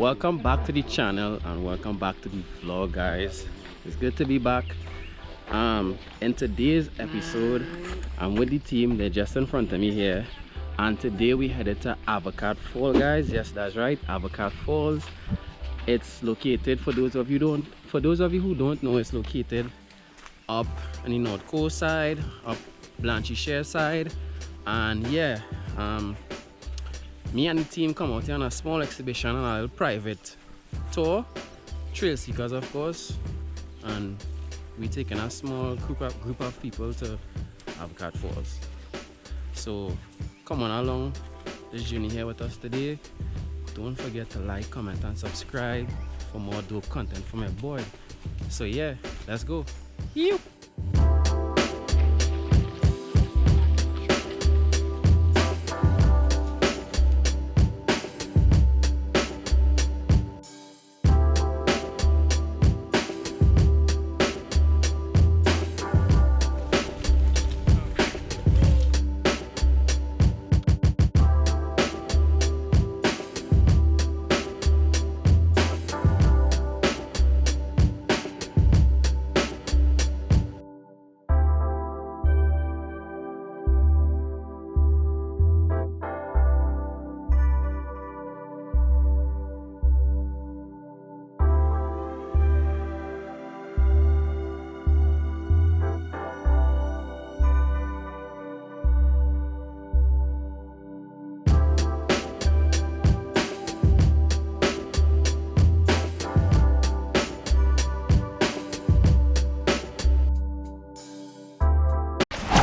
welcome back to the channel and welcome back to the vlog, guys. It's good to be back. In today's episode, I'm with the team. They're just in front of me here, and today we headed to Avocat Fall, guys. Yes, that's right, Avocat Falls. It's located, for those of you who don't know, it's located up on the north coast side, up Blanchishere side. And yeah, me and the team come out here on a small exhibition and a little private tour, trail seekers of course, and we taking a small group of people to Avocat Falls. So come on along this journey here with us today. Don't forget to like, comment and subscribe for more dope content from my boy. So yeah, let's go. Yew.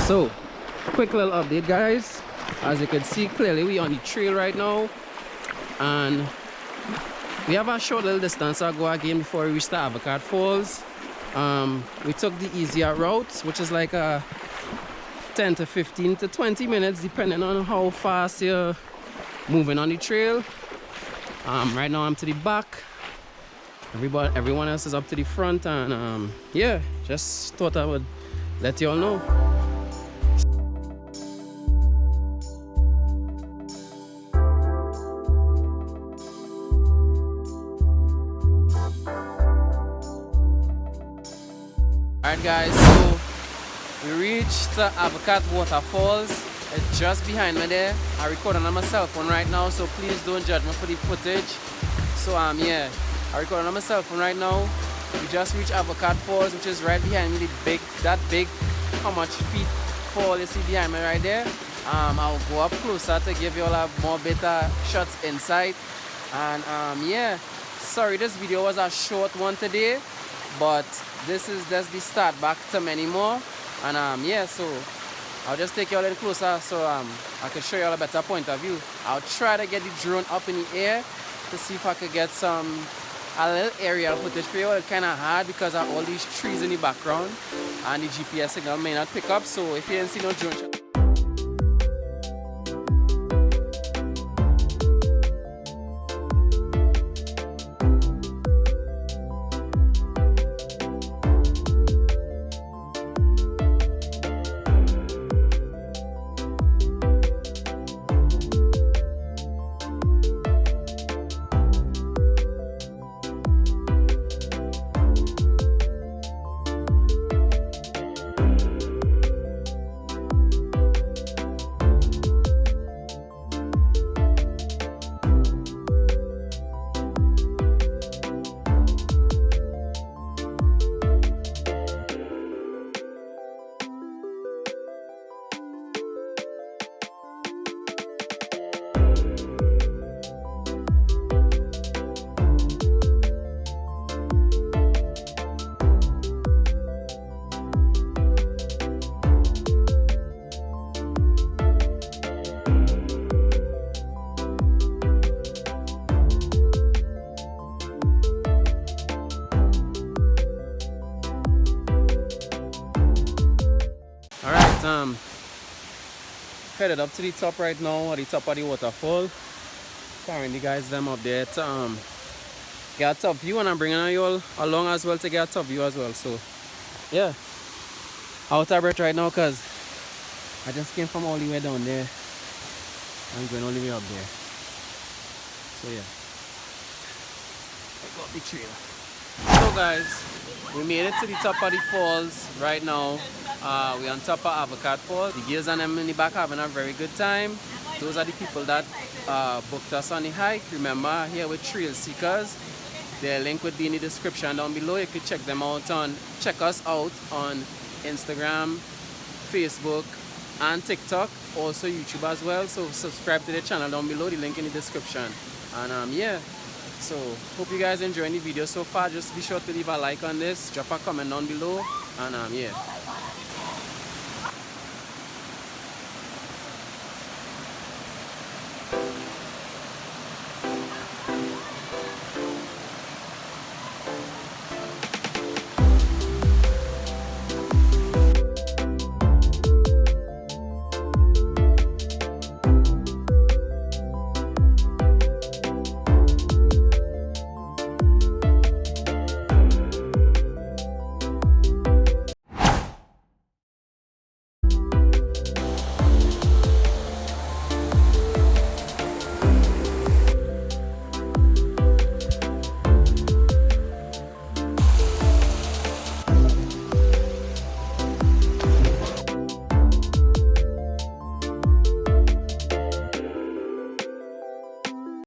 So, quick little update, guys. As you can see clearly, we on the trail right now, and we have a short little distance to go again before we reach the Avocat Falls. We took the easier route, which is like a 10 to 15 to 20 minutes, depending on how fast you're moving on the trail. Right now I'm to the back. Everyone else is up to the front, and yeah, just thought I would let you all know. Alright guys, so we reached the Avocat Waterfalls. It's just behind me there. I record on my cell phone right now, so please don't judge me for the footage. So yeah, I record on my cell phone right now. We just reached Avocat Falls, which is right behind me. That big, how much feet fall you see behind me right there. I'll go up closer to give you all a more better shots inside. And yeah, sorry this video was a short one today, but this is just the start back to many more. And yeah, so I'll just take you all in closer so I can show you all a better point of view. I'll try to get the drone up in the air to see if I could get a little aerial footage for you. It's kind of hard because of all these trees in the background and the GPS signal may not pick up, so if you didn't see no drone shot. Headed up to the top right now, at the top of the waterfall. Carrying the guys them up there to get a top view, and I'm bringing you all along as well to get a top view as well. So yeah, out of breath right now because I just came from all the way down there. I'm going all the way up there. So yeah. the trail. So guys, we made it to the top of the falls right now. We're on top of Avocat Falls. The girls and them in the back having a very good time. Those are the people that booked us on the hike. Remember, here with Trail Seekers. Their link would be in the description down below. You could check us out on Instagram, Facebook, and TikTok. Also YouTube as well. So subscribe to the channel down below. The link in the description. And yeah. So hope you guys enjoying the video so far. Just be sure to leave a like on this, drop a comment down below, and yeah.